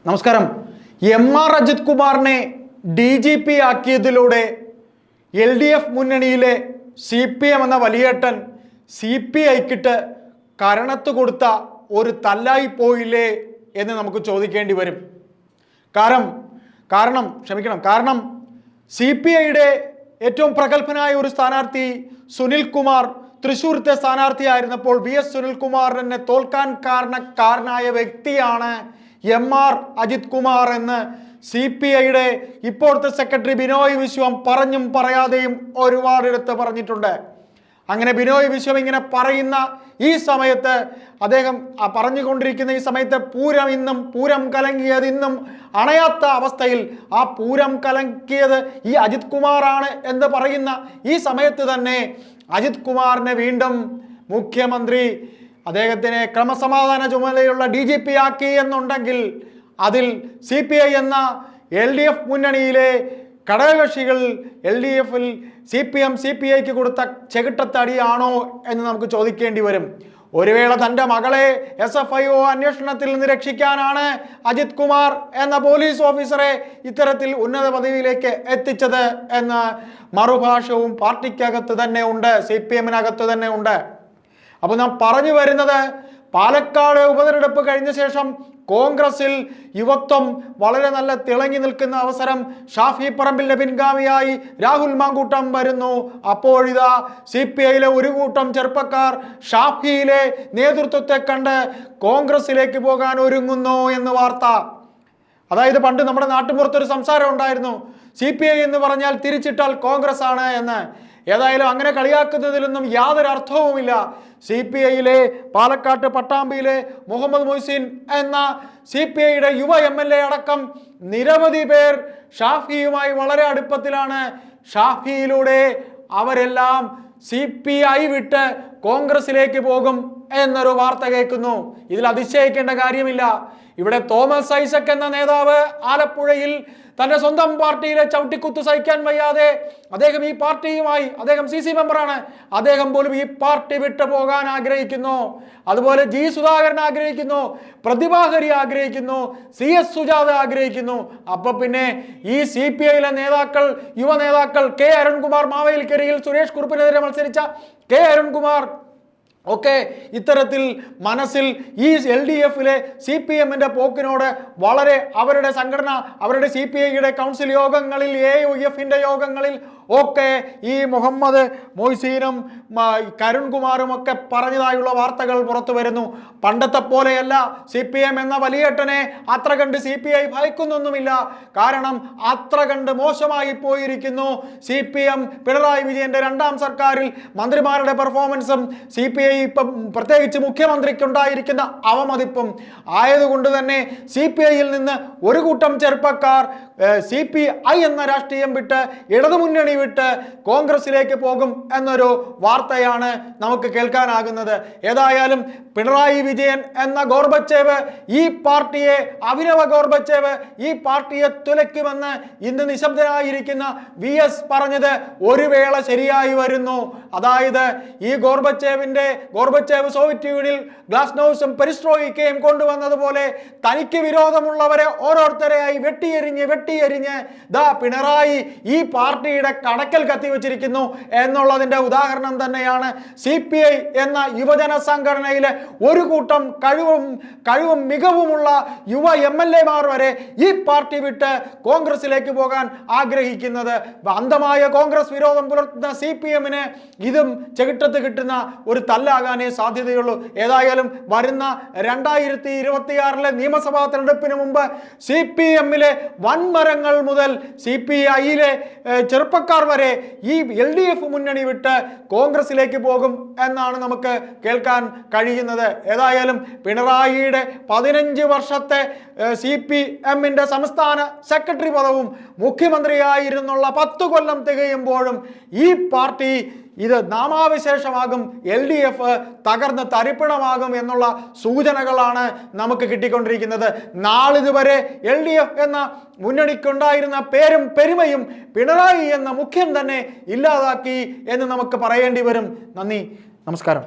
നമസ്കാരം. എം.ആർ. അജിത് കുമാറിനെ DGP ആക്കിയതിലൂടെ LDF മുന്നണിയിലെ CPM എന്ന വലിയേട്ടൻ CPIക്കിട്ട് കരണത്ത് കൊടുത്ത ഒരു തല്ലായി പോയില്ലേ എന്ന് നമുക്ക് ചോദിക്കേണ്ടി വരും. കാരണം CPIയുടെ ഏറ്റവും പ്രഗത്ഭനായ ഒരു സ്ഥാനാർത്ഥി സുനിൽ കുമാർ തൃശ്ശൂരത്തെ സ്ഥാനാർത്ഥിയായിരുന്നപ്പോൾ VS സുനിൽകുമാറിനെ തോൽക്കാൻ കാരണക്കാരനായ വ്യക്തിയാണ് M.R. അജിത് കുമാർ എന്ന് CPIയുടെ ഇപ്പോഴത്തെ സെക്രട്ടറി ബിനോയ് വിശ്വം പറഞ്ഞും പറയാതെയും ഒരുപാടെടുത്ത് പറഞ്ഞിട്ടുണ്ട്. അങ്ങനെ ബിനോയ് വിശ്വം ഇങ്ങനെ പറയുന്ന ഈ സമയത്ത്, അദ്ദേഹം പറഞ്ഞുകൊണ്ടിരിക്കുന്ന ഈ സമയത്ത് പൂരം കലങ്ങിയത് ഇന്നും അണയാത്ത അവസ്ഥയിൽ ആ പൂരം കലങ്ങിയത് ഈ അജിത് കുമാറാണ് എന്ന് പറയുന്ന ഈ സമയത്ത് തന്നെ അജിത് കുമാറിനെ വീണ്ടും മുഖ്യമന്ത്രി അദ്ദേഹത്തിനെ ക്രമസമാധാന ചുമതലയുള്ള DGP ആക്കി എന്നുണ്ടെങ്കിൽ അതിൽ CPI എന്ന LDF മുന്നണിയിലെ ഘടകകക്ഷികൾ LDFിൽ CPIക്ക് കൊടുത്ത ചെകിട്ടത്തടിയാണോ എന്ന് നമുക്ക് ചോദിക്കേണ്ടി വരും. ഒരു വേള തൻ്റെ മകളെ SFIO അന്വേഷണത്തിൽ നിന്ന് രക്ഷിക്കാനാണ് അജിത് കുമാർ എന്ന പോലീസ് ഓഫീസറെ ഇത്തരത്തിൽ ഉന്നത പദവിയിലേക്ക് എത്തിച്ചത് എന്ന മറുഭാഷവും പാർട്ടിക്കകത്ത് തന്നെ ഉണ്ട്, CPMനകത്ത് തന്നെ ഉണ്ട്. അപ്പോൾ നാം പറഞ്ഞു വരുന്നത്, പാലക്കാട് ഉപതെരഞ്ഞെടുപ്പ് കഴിഞ്ഞ ശേഷം കോൺഗ്രസിൽ യുവത്വം വളരെ നല്ല തിളങ്ങി നിൽക്കുന്ന അവസരം ഷാഫി പറമ്പിലിന്റെ പിൻഗാമിയായി രാഹുൽ മാങ്കൂട്ടം വരുന്നു. അപ്പോഴിതാ CPIയിലെ ഒരു കൂട്ടം ചെറുപ്പക്കാർ ഷാഫിയിലെ നേതൃത്വത്തെ കണ്ട് കോൺഗ്രസിലേക്ക് പോകാൻ ഒരുങ്ങുന്നു എന്ന് വാർത്ത. അതായത് പണ്ട് നമ്മുടെ നാട്ടുപുറത്തൊരു സംസാരം ഉണ്ടായിരുന്നു, CPI എന്ന് പറഞ്ഞാൽ തിരിച്ചിട്ടാൽ കോൺഗ്രസ് ആണ് എന്ന്. ഏതായാലും അങ്ങനെ കളിയാക്കുന്നതിലൊന്നും യാതൊരു അർത്ഥവുമില്ല. CPIയിലെ പാലക്കാട്ട് പട്ടാമ്പിയിലെ മുഹമ്മദ് മൊയ്സീൻ എന്ന CPIയുടെ യുവ MLA അടക്കം നിരവധി പേർ ഷാഫിയുമായി വളരെ അടുപ്പത്തിലാണ്. ഷാഫിയിലൂടെ അവരെല്ലാം CPI വിട്ട് കോൺഗ്രസിലേക്ക് പോകും എന്നൊരു വാർത്ത കേൾക്കുന്നു. ഇതിൽ അതിശയിക്കേണ്ട കാര്യമില്ല. ഇവിടെ തോമസ് ഐസക് എന്ന നേതാവ് ആലപ്പുഴയിൽ തന്റെ സ്വന്തം പാർട്ടിയിലെ ചവിട്ടിക്കുത്ത് സഹിക്കാൻ വയ്യാതെ അദ്ദേഹം ഈ പാർട്ടിയുമായി, അദ്ദേഹം CC മെമ്പറാണ്, അദ്ദേഹം പോലും ഈ പാർട്ടി വിട്ടു പോകാൻ ആഗ്രഹിക്കുന്നു. അതുപോലെ G സുധാകരൻ ആഗ്രഹിക്കുന്നു, പ്രതിഭാഹരി ആഗ്രഹിക്കുന്നു, CS സുജാത ആഗ്രഹിക്കുന്നു. അപ്പൊ പിന്നെ ഈ CPIയിലെ നേതാക്കൾ, യുവ നേതാക്കൾ K അരുൺകുമാർ, മാവേലിക്കരയിൽ സുരേഷ് കുറുപ്പിനെതിരെ മത്സരിച്ച K അരുൺകുമാർ ഒക്കെ ഇത്തരത്തിൽ മനസ്സിൽ ഈ LDFിലെ CPMന്റെ പോക്കിനോട് വളരെ അവരുടെ സംഘടന, അവരുടെ CPIയുടെ കൗൺസിൽ യോഗങ്ങളിൽ, AUFന്റെ യോഗങ്ങളിൽ ഒക്കെ ഈ മുഹമ്മദ് മൊയ്സീനും കരുൺകുമാറും ഒക്കെ പറഞ്ഞതായുള്ള വാർത്തകൾ പുറത്തു വരുന്നു. പണ്ടത്തെ പോലെയല്ല, CPM എന്ന വലിയേട്ടനെ അത്ര കണ്ട് CPI ഭയക്കുന്നൊന്നുമില്ല. കാരണം അത്ര കണ്ട് മോശമായി പോയിരിക്കുന്നു CPM. പിണറായി വിജയന്റെ രണ്ടാം സർക്കാരിൽ മന്ത്രിമാരുടെ പെർഫോമൻസും CPI ഇപ്പം പ്രത്യേകിച്ച് മുഖ്യമന്ത്രിക്കുണ്ടായിരിക്കുന്ന അവമതിപ്പും ആയതുകൊണ്ട് തന്നെ CPIയിൽ നിന്ന് ഒരു കൂട്ടം ചെറുപ്പക്കാർ CPI എന്ന രാഷ്ട്രീയം വിട്ട്, ഇടതുമുന്നണി വിട്ട് കോൺഗ്രസിലേക്ക് പോകും എന്നൊരു വാർത്തയാണ് നമുക്ക് കേൾക്കാനാകുന്നത്. ഏതായാലും പിണറായി വിജയൻ എന്ന ഗോർബച്ചേവ് ഈ പാർട്ടിയെ, അഭിനവ ഗോർബച്ചേവ് ഈ പാർട്ടിയെ തുലയ്ക്കുമെന്ന് ഇന്ന് നിശബ്ദനായിരിക്കുന്ന VS പറഞ്ഞത് ഒരു വേള ശരിയായി വരുന്നു. അതായത് ഈ ഗോർബച്ചേവ് സോവിയറ്റ് യൂണിയനിൽ ഗ്ലാസ്നോസും പെരിസ്ട്രോയിക്കയും കൊണ്ടുവന്നതുപോലെ തനിക്ക് വിരോധമുള്ളവരെ ഓരോരുത്തരെയായി വെട്ടിയെരിഞ്ഞ് ദാ പിണറായി ഈ പാർട്ടിയുടെ കടക്കൽ കത്തിവെച്ചിരിക്കുന്നു എന്നുള്ളതിന്റെ ഉദാഹരണം തന്നെയാണ് CPI എന്ന യുവജന സംഘടനയിലെ ഒരു കൂട്ടം കഴിവും മികവുമുള്ള യുവ MLAമാർ വരെ ഈ പാർട്ടി വിട്ട് കോൺഗ്രസിലേക്ക് പോകാൻ ആഗ്രഹിക്കുന്നത്. അന്ധമായ കോൺഗ്രസ് വിരോധം പുലർത്തുന്ന CPMന് ഇതും ചെകിട്ടത്ത് കിട്ടുന്ന ഒരു തല്ലാകാനേ സാധ്യതയുള്ളൂ. ഏതായാലും വരുന്ന 2026 നിയമസഭാ തെരഞ്ഞെടുപ്പിന് മുമ്പ് CPMലെ വൻമരങ്ങൾ മുതൽ CPIയിലെ ചെറുപ്പക്കാർ വരെ ഈ LDF മുന്നണി വിട്ട് കോൺഗ്രസിലേക്ക് പോകും എന്നാണ് നമുക്ക് കേൾക്കാൻ കഴിയുന്നത്. ഏതായാലും പിണറായിയുടെ 15 വർഷത്തെ CPMന്റെ സംസ്ഥാന സെക്രട്ടറി പദവും മുഖ്യമന്ത്രിയായിരുന്നുള്ള 10 കൊല്ലം തികയുമ്പോഴും ഈ പാർട്ടി ഇത് നാമാവിശേഷമാകും, LDF തകർന്ന് തരിപ്പണമാകും എന്നുള്ള സൂചനകളാണ് നമുക്ക് കിട്ടിക്കൊണ്ടിരിക്കുന്നത്. നാളിതുവരെ LDF എന്ന മുന്നണിക്കുണ്ടായിരുന്ന പേരും പെരുമയും പിണറായി എന്ന മുഖ്യൻ തന്നെ ഇല്ലാതാക്കി എന്ന് നമുക്ക് പറയേണ്ടി വരും. നന്ദി, നമസ്കാരം.